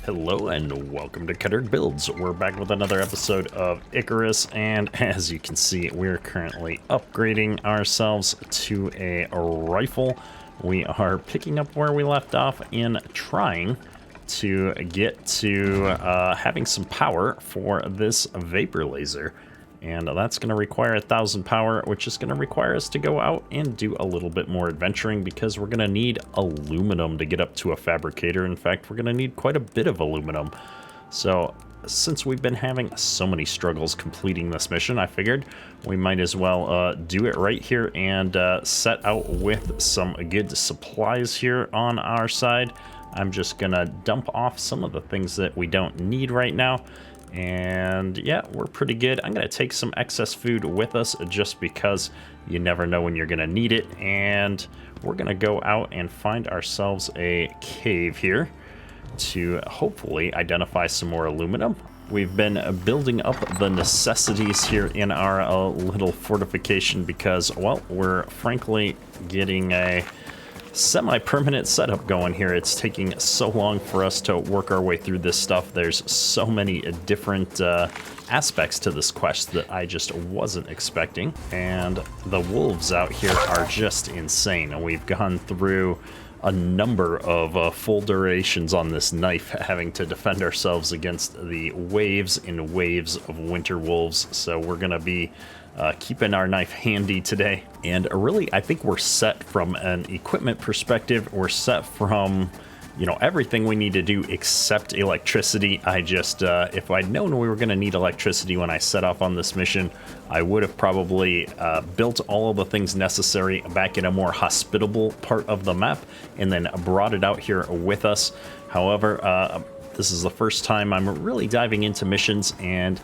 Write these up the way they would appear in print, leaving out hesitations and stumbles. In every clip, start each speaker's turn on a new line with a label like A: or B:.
A: Hello and welcome to Cuttered Builds. We're back with another episode of Icarus, and as you can see, we're currently upgrading ourselves to a rifle. We are picking up where we left off in trying to get to having some power for this vapor laser. And that's going to require 1,000 power, which is going to require us to go out and do a little bit more adventuring because we're going to need aluminum to get up to a fabricator. In fact, we're going to need quite a bit of aluminum. So since we've been having so many struggles completing this mission, I figured we might as well do it right here and set out with some good supplies here on our side. I'm just going to dump off some of the things that we don't need right now. And yeah, we're pretty good. I'm going to take some excess food with us just because you never know when you're going to need it. And we're going to go out and find ourselves a cave here to hopefully identify some more aluminum. We've been building up the necessities here in our little fortification because, well, we're frankly getting a semi-permanent setup going here. It's taking so long for us to work our way through this stuff. There's so many different aspects to this quest that I just wasn't expecting, and the wolves out here are just insane. And we've gone through a number of full durations on this knife, having to defend ourselves against the waves and waves of winter wolves. So we're gonna be keeping our knife handy today. And really, I think we're set from an equipment perspective. We're set from, you know, everything we need to do except electricity. I just, if I'd known we were going to need electricity when I set off on this mission, I would have probably built all of the things necessary back in a more hospitable part of the map and then brought it out here with us. However, this is the first time I'm really diving into missions and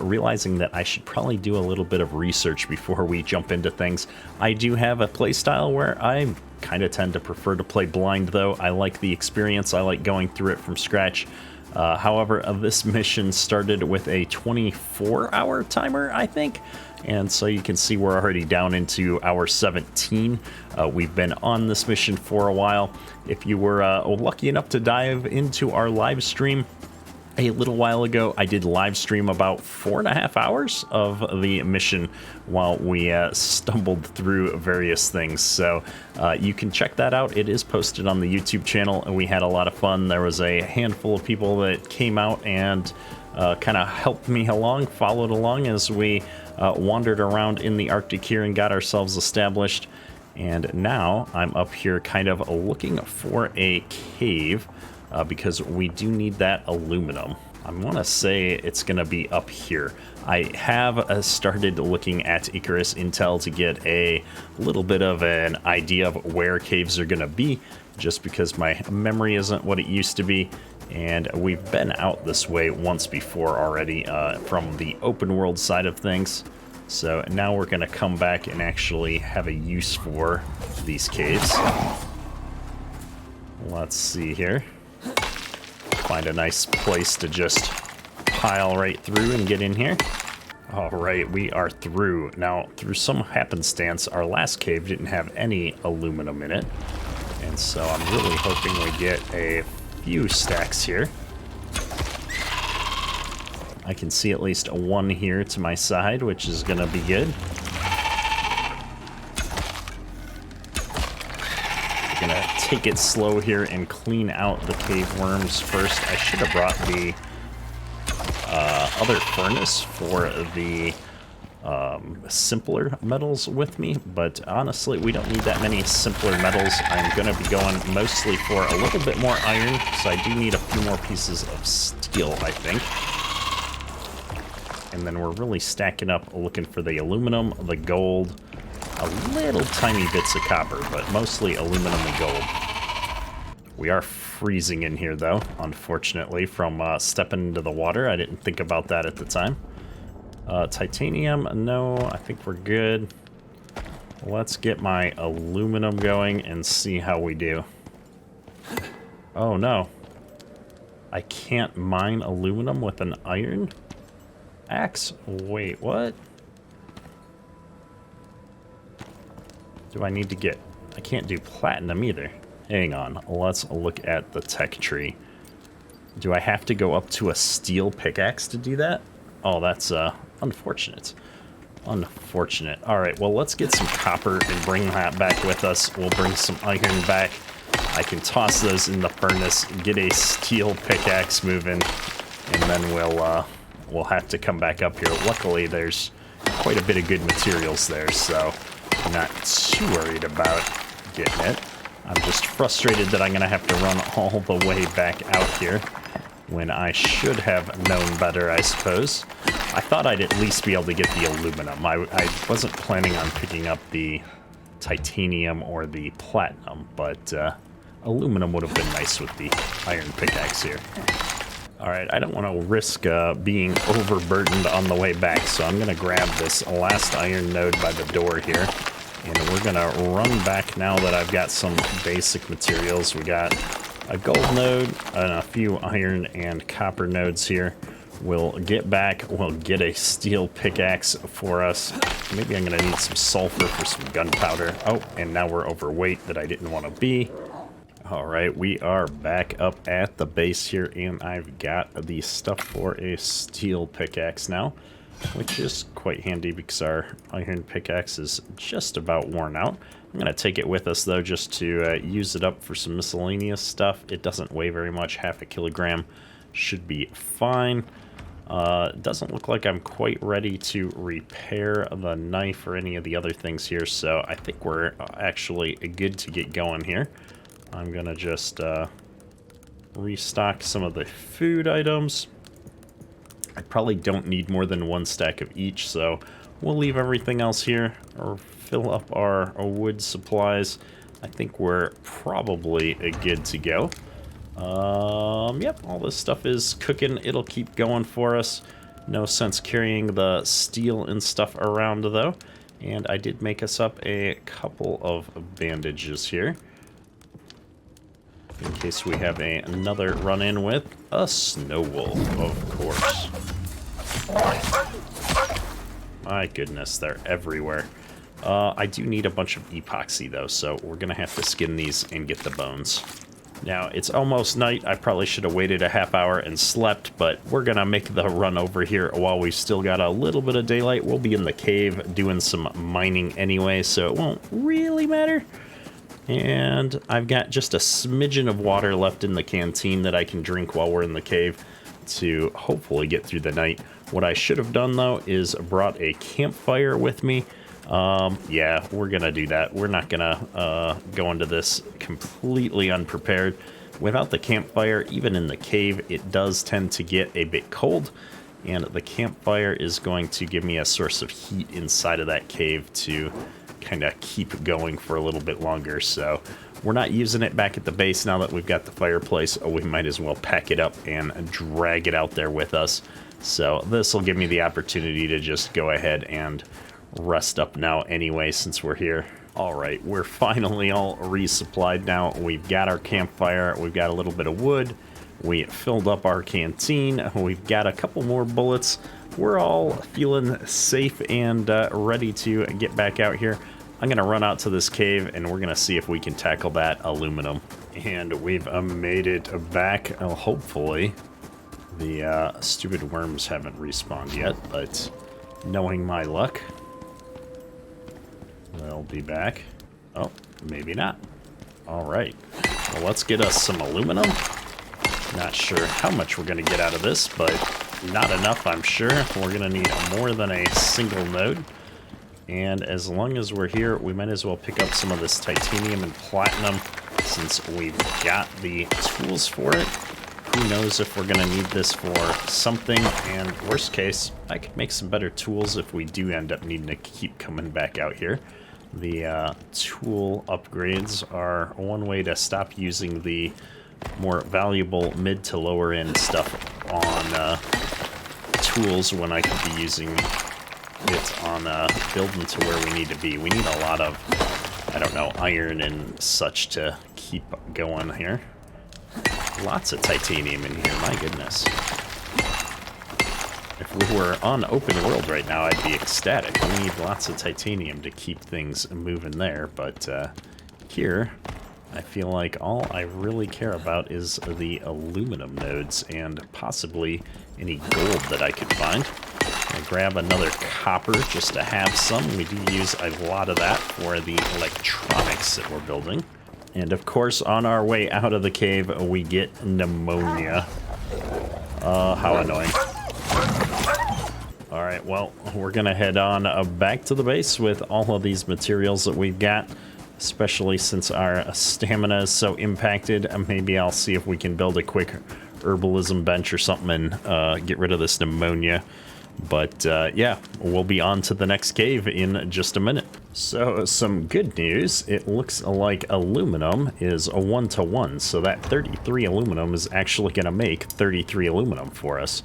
A: realizing that I should probably do a little bit of research before we jump into things. I do have a play style where I kind of tend to prefer to play blind, though. I like the experience. I like going through it from scratch. However, this mission started with a 24-hour timer, I think. And so you can see we're already down into hour 17. We've been on this mission for a while. If you were lucky enough to dive into our live stream a little while ago, I did live stream about 4.5 hours of the mission while we stumbled through various things. So you can check that out. It is posted on the YouTube channel, and we had a lot of fun. There was a handful of people that came out and kind of helped me along, followed along as we wandered around in the Arctic here and got ourselves established. And now I'm up here kind of looking for a cave, because we do need that aluminum. I want to say it's going to be up here. I have started looking at Icarus Intel to get a little bit of an idea of where caves are going to be, just because my memory isn't what it used to be. And we've been out this way once before already from the open world side of things. So now we're going to come back and actually have a use for these caves. Let's see here. Find a nice place to just pile right through and get in here. All right, we are through. Now, through some happenstance, our last cave didn't have any aluminum in it. And so I'm really hoping we get a few stacks here. I can see at least one here to my side, which is gonna be good. Gonna take it slow here and clean out the cave worms first. I should have brought the other furnace for the simpler metals with me, but honestly, we don't need that many simpler metals. I'm gonna be going mostly for a little bit more iron, so I do need a few more pieces of steel, I think. And then we're really stacking up looking for the aluminum, the gold, a little tiny bits of copper, but mostly aluminum and gold. We are freezing in here, though, unfortunately, from stepping into the water. I didn't think about that at the time. Titanium, no, I think we're good. Let's get my aluminum going and see how we do. Oh, no. I can't mine aluminum with an iron axe? Wait, what? Do I need to get... I can't do platinum either. Hang on, let's look at the tech tree. Do I have to go up to a steel pickaxe to do that? Oh, that's unfortunate. Unfortunate. Alright, well, let's get some copper and bring that back with us. We'll bring some iron back. I can toss those in the furnace, get a steel pickaxe moving, and then we'll have to come back up here. Luckily, there's quite a bit of good materials there, so I'm not too worried about getting it. I'm just frustrated that I'm going to have to run all the way back out here when I should have known better, I suppose. I thought I'd at least be able to get the aluminum. I wasn't planning on picking up the titanium or the platinum, but aluminum would have been nice with the iron pickaxe here. Alright, I don't want to risk being overburdened on the way back, so I'm going to grab this last iron node by the door here. And we're going to run back now that I've got some basic materials. We got a gold node and a few iron and copper nodes here. We'll get back, we'll get a steel pickaxe for us. Maybe I'm going to need some sulfur for some gunpowder. Oh, and now we're overweight that I didn't want to be. Alright, we are back up at the base here, and I've got the stuff for a steel pickaxe now, which is quite handy because our iron pickaxe is just about worn out. I'm going to take it with us, though, just to use it up for some miscellaneous stuff. It doesn't weigh very much, half a kilogram. Should be fine. It doesn't look like I'm quite ready to repair the knife or any of the other things here, so I think we're actually good to get going here. I'm going to just restock some of the food items. I probably don't need more than one stack of each, so we'll leave everything else here or fill up our wood supplies. I think we're probably good to go. Yep, all this stuff is cooking. It'll keep going for us. No sense carrying the steel and stuff around, though. And I did make us up a couple of bandages here, in case we have another run-in with a snow wolf, of course. My goodness, they're everywhere. I do need a bunch of epoxy, though, so we're going to have to skin these and get the bones. Now, it's almost night. I probably should have waited a half hour and slept, but we're going to make the run over here while we've still got a little bit of daylight. We'll be in the cave doing some mining anyway, so it won't really matter. And I've got just a smidgen of water left in the canteen that I can drink while we're in the cave to hopefully get through the night. What I should have done, though, is brought a campfire with me. Yeah, we're gonna do that. We're not gonna go into this completely unprepared. Without the campfire, even in the cave, it does tend to get a bit cold, and the campfire is going to give me a source of heat inside of that cave to kind of keep going for a little bit longer. So we're not using it back at the base now that we've got the fireplace. Oh, we might as well pack it up and drag it out there with us. So this will give me the opportunity to just go ahead and rest up now anyway, since we're here. All right, we're finally all resupplied now. We've got our campfire, we've got a little bit of wood, we filled up our canteen, we've got a couple more bullets. We're all feeling safe and ready to get back out here. I'm gonna run out to this cave and we're gonna see if we can tackle that aluminum. And we've made it back, hopefully. The stupid worms haven't respawned yet, but knowing my luck, they'll be back. Oh, maybe not. All right, well, let's get us some aluminum. Not sure how much we're gonna get out of this, but not enough, I'm sure. We're gonna need more than a single node. And as long as we're here, we might as well pick up some of this titanium and platinum since we've got the tools for it. Who knows if we're gonna need this for something, and worst case, I could make some better tools if we do end up needing to keep coming back out here. The tool upgrades are one way to stop using the more valuable mid to lower end stuff on tools when I could be using it on building to where we need to be. We need a lot of, I don't know, iron and such to keep going here. Lots of titanium in here, my goodness. If we were on open world right now, I'd be ecstatic. We need lots of titanium to keep things moving there, but here I feel like all I really care about is the aluminum nodes and possibly any gold that I could find. I'll grab another copper just to have some. We do use a lot of that for the electronics that we're building. And of course, on our way out of the cave, we get pneumonia. How annoying. All right, well, we're gonna head on back to the base with all of these materials that we've got, especially since our stamina is so impacted. Maybe I'll see if we can build a quick herbalism bench or something and get rid of this pneumonia. But yeah, we'll be on to the next cave in just a minute. So some good news, it looks like aluminum is a 1-to-1, so that 33 aluminum is actually gonna make 33 aluminum for us.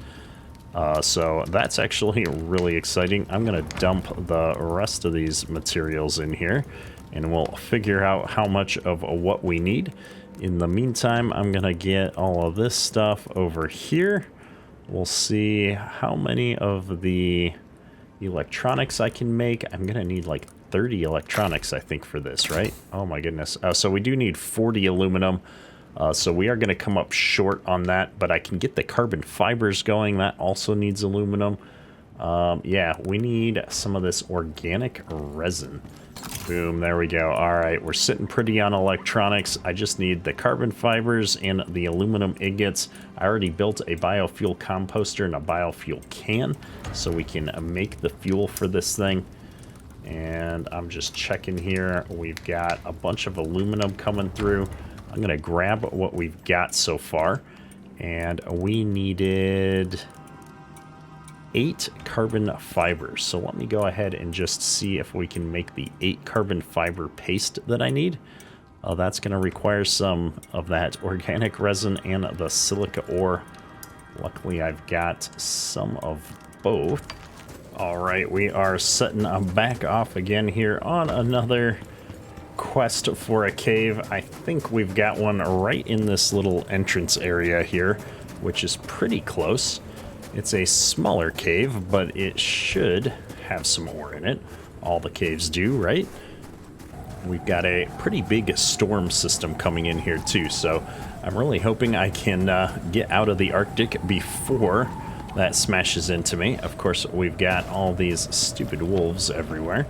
A: So that's actually really exciting. I'm gonna dump the rest of these materials in here and we'll figure out how much of what we need. In the meantime, I'm gonna get all of this stuff over here. We'll see how many of the electronics I can make. I'm gonna need like 30 electronics, I think, for this, right? Oh my goodness. So we do need 40 aluminum. So we are gonna come up short on that, but I can get the carbon fibers going. That also needs aluminum. Yeah, we need some of this organic resin. Boom, there we go. All right, we're sitting pretty on electronics. I just need the carbon fibers and the aluminum ingots. I already built a biofuel composter and a biofuel can, so we can make the fuel for this thing. And I'm just checking here. We've got a bunch of aluminum coming through. I'm gonna grab what we've got so far. And we needed 8 carbon fibers. So let me go ahead and just see if we can make the 8 carbon fiber paste that I need. That's going to require some of that organic resin and the silica ore. Luckily, I've got some of both. All right, we are setting back off again here on another quest for a cave. I think we've got one right in this little entrance area here, which is pretty close. It's a smaller cave, but it should have some ore in it. All the caves do, right? We've got a pretty big storm system coming in here too, so I'm really hoping I can get out of the Arctic before that smashes into me. Of course, we've got all these stupid wolves everywhere.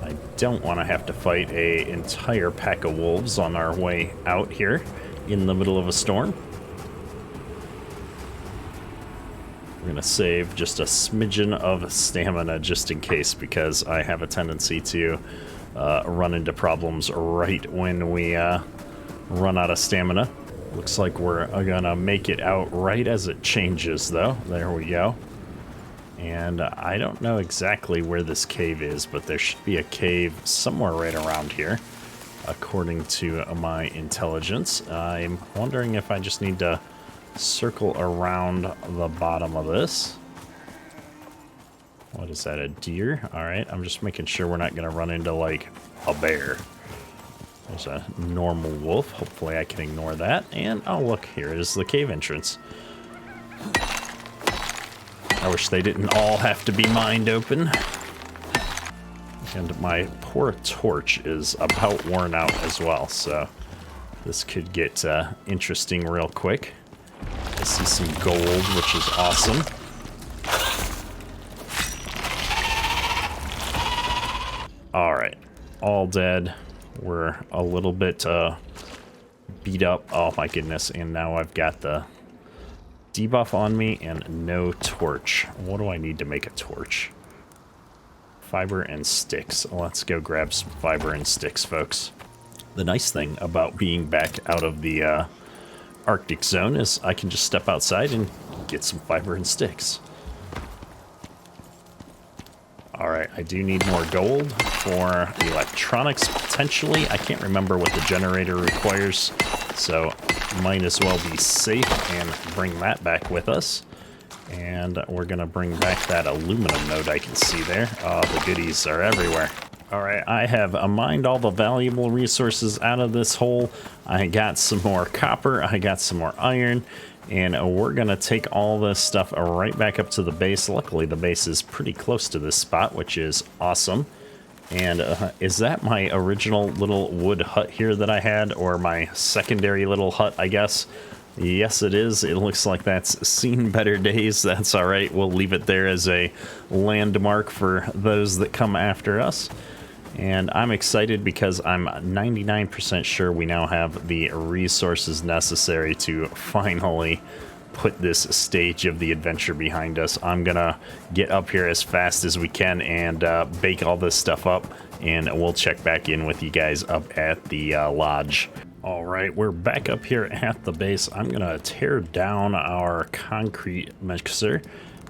A: I don't want to have to fight an entire pack of wolves on our way out here in the middle of a storm. I'm gonna save just a smidgen of stamina just in case, because I have a tendency to run into problems right when we run out of stamina. Looks like we're gonna make it out right as it changes though. There we go. And I don't know exactly where this cave is, but there should be a cave somewhere right around here, according to my intelligence. I'm wondering if I just need to circle around the bottom of this. What is that, a deer? All right, I'm just making sure we're not gonna run into like a bear. There's a normal wolf. Hopefully I can ignore that. And oh look, here is the cave entrance. I wish they didn't all have to be mined open. And my poor torch is about worn out as well, so this could get interesting real quick. I see some gold, which is awesome. All right, all dead. We're a little bit beat up. Oh my goodness, and now I've got the debuff on me and no torch. What do I need to make a torch? Fiber and sticks. Let's go grab some fiber and sticks, folks. The nice thing about being back out of the Arctic zone is I can just step outside and get some fiber and sticks. All right, I do need more gold for electronics, potentially. I can't remember what the generator requires, so might as well be safe and bring that back with us. And we're gonna bring back that aluminum node I can see there. Oh, the goodies are everywhere. All right, I have mined all the valuable resources out of this hole. I got some more copper, I got some more iron, and we're gonna take all this stuff right back up to the base. Luckily, the base is pretty close to this spot, which is awesome. And is that my original little wood hut here that I had, or my secondary little hut, I guess? Yes, it is. It looks like that's seen better days. That's all right. We'll leave it there as a landmark for those that come after us. And I'm excited because I'm 99% sure we now have the resources necessary to finally put this stage of the adventure behind us. I'm gonna get up here as fast as we can and bake all this stuff up, and we'll check back in with you guys up at the lodge. All right, we're back up here at the base. I'm gonna tear down our concrete mixer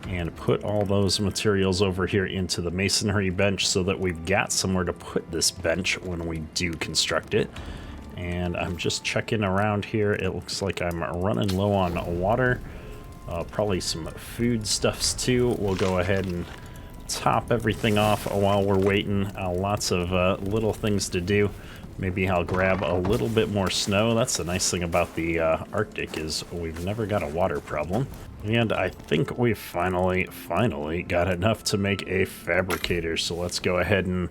A: and put all those materials over here into the masonry bench so that we've got somewhere to put this bench when we do construct it. And I'm just checking around here. It looks like I'm running low on water, probably some food stuffs too. We'll go ahead and top everything off while we're waiting. Lots of little things to do. Maybe I'll grab a little bit more snow. That's the nice thing about the Arctic, is we've never got a water problem. And I think we finally got enough to make a fabricator. So let's go ahead and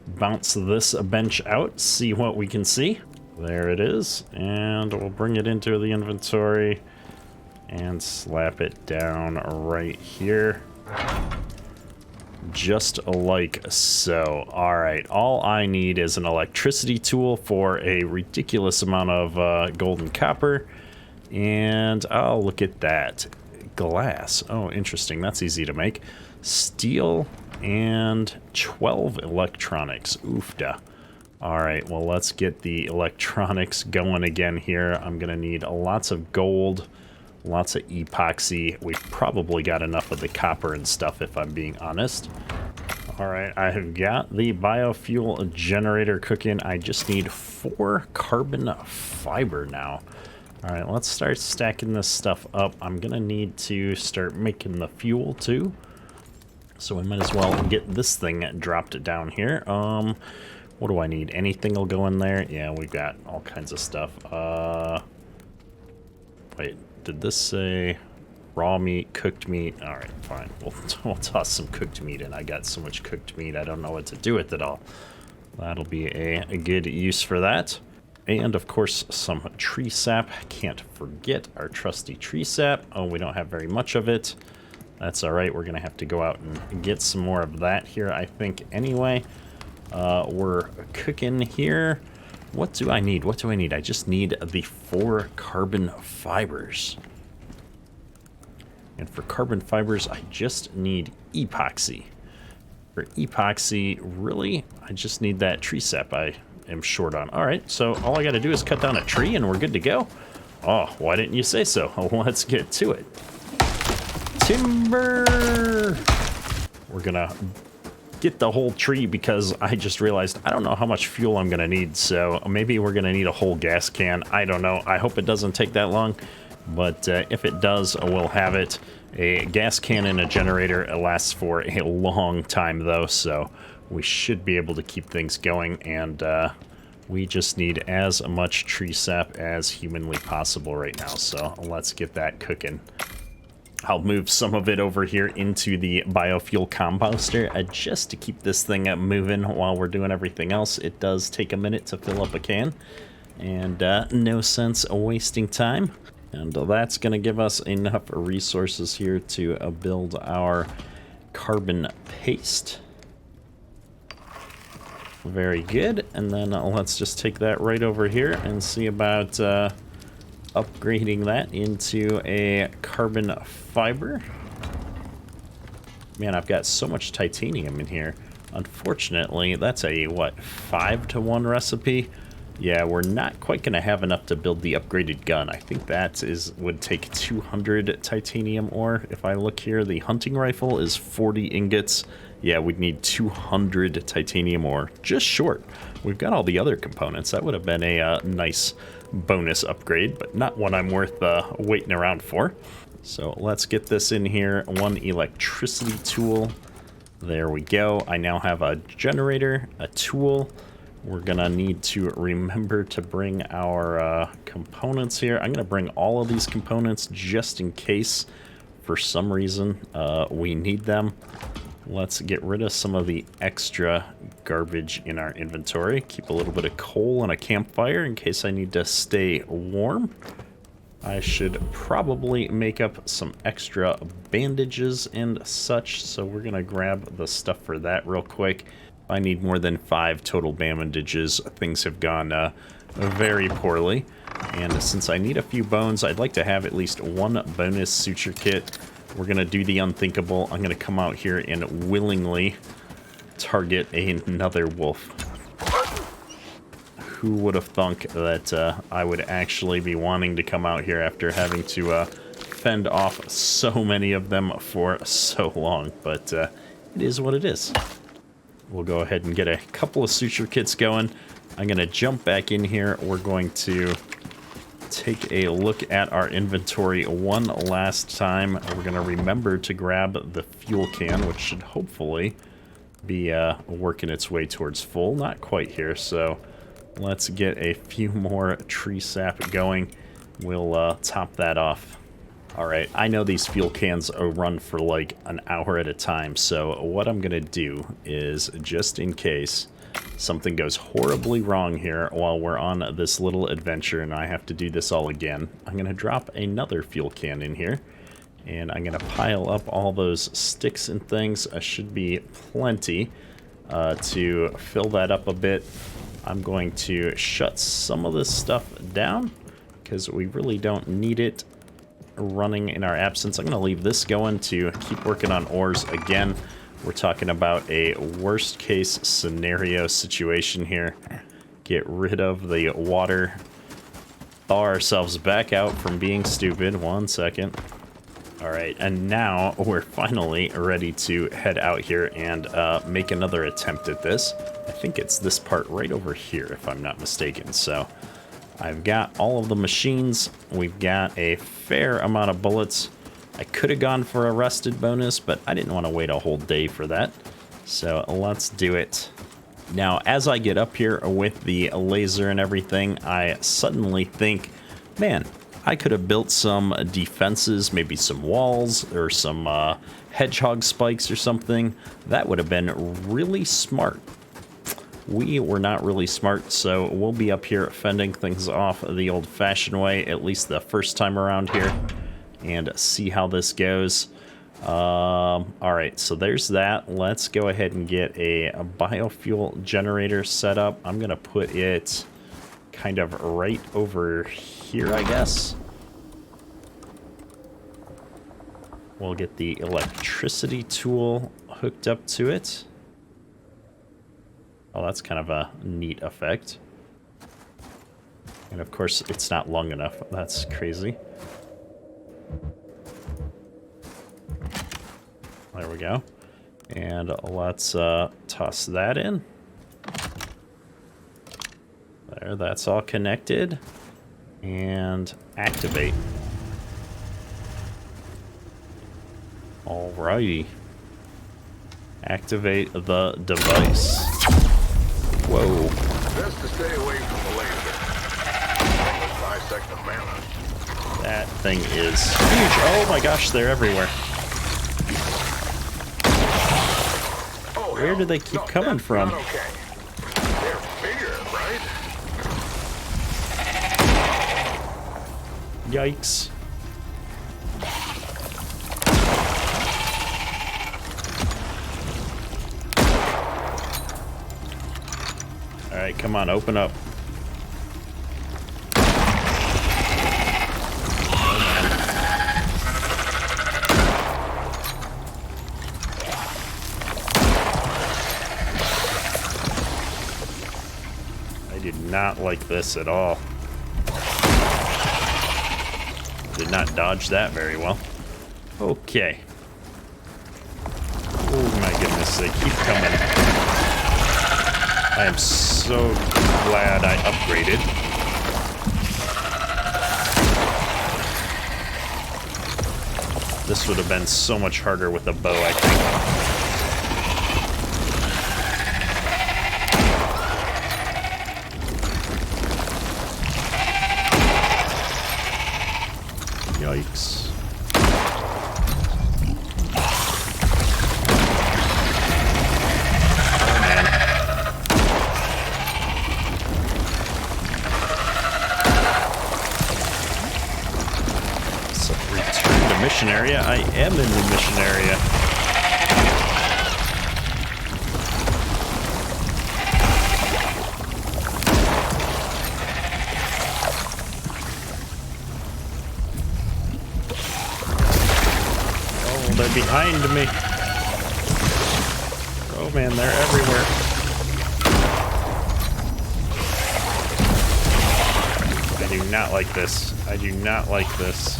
A: bounce this bench out, see what we can see. There it is, and we'll bring it into the inventory and slap it down right here, just like so. All right, all I need is an electricity tool for a ridiculous amount of gold and copper, and oh, look at that, glass. Oh, interesting, that's easy to make. Steel and 12 electronics. Oofda. All right, well, let's get the electronics going again here. I'm gonna need lots of gold, lots of epoxy. We've probably got enough of the copper and stuff, if I'm being honest. All right, I have got the biofuel generator cooking. I just need 4 carbon fiber now. All right, let's start stacking this stuff up. I'm gonna need to start making the fuel too. So we might as well get this thing dropped down here. What do I need? Anything will go in there? Yeah, we've got all kinds of stuff. Wait, did this say raw meat, cooked meat? All right, fine. We'll toss some cooked meat in. I got so much cooked meat, I don't know what to do with it all. That'll be a good use for that. And of course, some tree sap. Can't forget our trusty tree sap. Oh, we don't have very much of it. That's all right. We're going to have to go out and get some more of that here, I think, anyway. We're cooking here. What do I need? What do I need? I just need the 4 carbon fibers. And for carbon fibers, I just need epoxy. For epoxy, really, I just need that tree sap I am short on. All right, so all I got to do is cut down a tree and we're good to go. Oh, why didn't you say so? Let's get to it. Timber! We're gonna get the whole tree because I just realized I don't know how much fuel I'm gonna need, so maybe we're gonna need a whole gas can. I don't know. I hope it doesn't take that long, but if it does, we'll have it. A gas can and a generator lasts for a long time though, so we should be able to keep things going, and we just need as much tree sap as humanly possible right now, so let's get that cooking. I'll move some of it over here into the biofuel composter just to keep this thing moving while we're doing everything else. It does take a minute to fill up a can, and no sense wasting time. And that's going to give us enough resources here to build our carbon paste. Very good. And then let's just take that right over here and see about upgrading that into a carbon fiber. Man, I've got so much titanium in here. Unfortunately, that's a, what, 5-to-1 recipe? Yeah, we're not quite going to have enough to build the upgraded gun. I think that would take 200 titanium ore. If I look here, the hunting rifle is 40 ingots. Yeah, we'd need 200 titanium ore. Just short. We've got all the other components. That would have been a nice bonus upgrade, but not one I'm worth waiting around for. So let's get this in here. 1 electricity tool. There we go. I now have a generator, a tool. We're gonna need to remember to bring our components here. I'm gonna bring all of these components just in case for some reason we need them. Let's get rid of some of the extra garbage in our inventory. Keep a little bit of coal and a campfire in case I need to stay warm. I should probably make up some extra bandages and such, so we're gonna grab the stuff for that real quick. I need more than 5 total bandages. Things have gone very poorly, and since I need a few bones, I'd like to have at least 1 bonus suture kit. We're gonna do the unthinkable. I'm gonna come out here and willingly target another wolf. Who would have thunk that I would actually be wanting to come out here after having to fend off so many of them for so long, but it is what it is. We'll go ahead and get a couple of suture kits going. I'm gonna jump back in here. We're going to take a look at our inventory one last time. We're gonna remember to grab the fuel can, which should hopefully be working its way towards full. Not quite here, so let's get a few more tree sap going. We'll top that off. Alright, I know these fuel cans run for like an hour at a time, so what I'm gonna do is, just in case something goes horribly wrong here while we're on this little adventure and I have to do this all again, I'm gonna drop another fuel can in here, and I'm gonna pile up all those sticks and things. I should be plenty to fill that up a bit. I'm going to shut some of this stuff down because we really don't need it running in our absence. I'm going to leave this going to keep working on ores again. We're talking about a worst case scenario situation here. Get rid of the water. Thaw ourselves back out from being stupid. 1 second. Alright, and now we're finally ready to head out here and make another attempt at this. I think it's this part right over here, if I'm not mistaken. So I've got all of the machines. We've got a fair amount of bullets. I could have gone for a rusted bonus, but I didn't want to wait a whole day for that. So let's do it. Now, as I get up here with the laser and everything, I suddenly think, man, I could have built some defenses, maybe some walls or some hedgehog spikes or something. That would have been really smart. We were not really smart, so we'll be up here fending things off the old-fashioned way, at least the first time around here, and see how this goes. Alright, so there's that. Let's go ahead and get a biofuel generator set up. I'm going to put it kind of right over here, I guess. We'll get the electricity tool hooked up to it. Oh, that's kind of a neat effect. And of course, it's not long enough. That's crazy. There we go. And let's toss that in. There, that's all connected. And activate. Alrighty. Activate the device. Whoa.
B: Best to stay away from the laser. Bisect the mana.
A: That thing is huge. Oh my gosh, they're everywhere.
B: Oh,
A: where do they keep coming from?
B: Not okay. They're bigger, right?
A: Yikes. Alright, come on, open up. I did not like this at all. Did not dodge that very well. Okay. Oh my goodness, they keep coming. I am so glad I upgraded. This would have been so much harder with a bow, I think. Yikes. the mission area. I am in the mission area. Oh, they're behind me. Oh man, they're everywhere. I do not like this. I do not like this.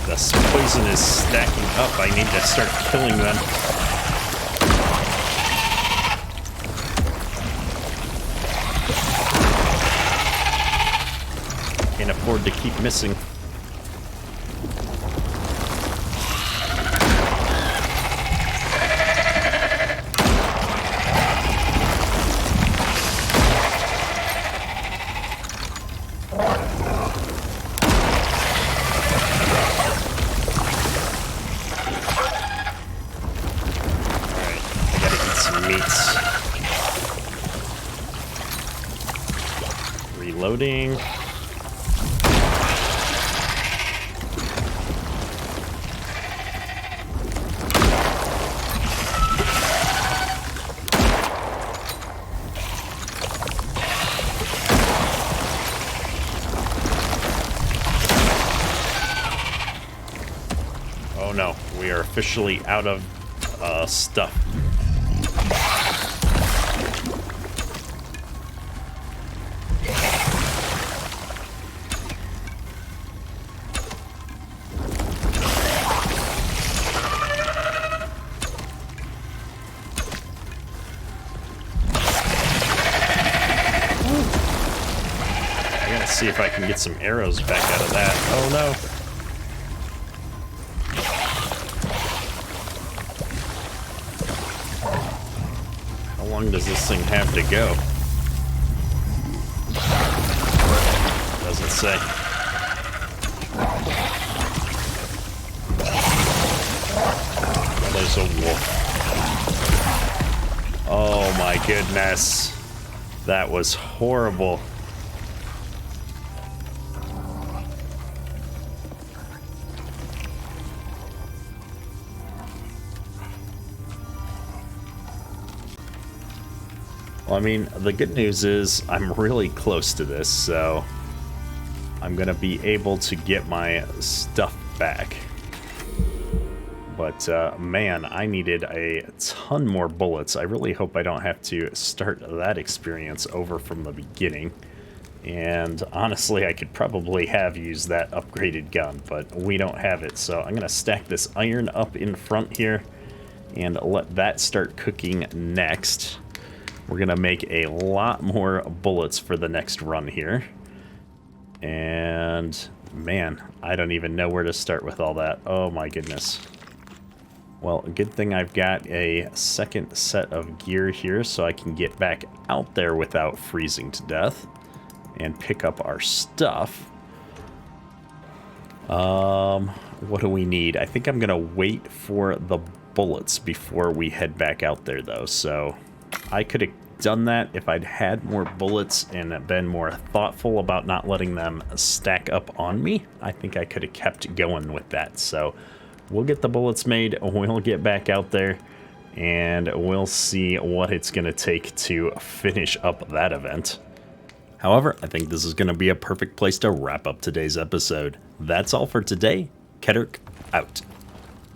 A: This poison is stacking up. I need to start killing them. Can't afford to keep missing. Reloading. Oh no, we are officially out of stuff. See if I can get some arrows back out of that. Oh no. How long does this thing have to go? Doesn't say. Oh, there's a wolf. Oh my goodness. That was horrible. Well, I mean, the good news is I'm really close to this, so I'm gonna be able to get my stuff back. But man, I needed a ton more bullets. I really hope I don't have to start that experience over from the beginning. And honestly, I could probably have used that upgraded gun, but we don't have it. So I'm gonna stack this iron up in front here and let that start cooking next. We're gonna make a lot more bullets for the next run here. And man, I don't even know where to start with all that. Oh my goodness. Well, a good thing I've got a second set of gear here so I can get back out there without freezing to death and pick up our stuff. What do we need? I think I'm gonna wait for the bullets before we head back out there though, so I could have done that if I'd had more bullets and been more thoughtful about not letting them stack up on me. I think I could have kept going with that. So we'll get the bullets made, we'll get back out there, and we'll see what it's going to take to finish up that event. However, I think this is going to be a perfect place to wrap up today's episode. That's all for today. Keterk out.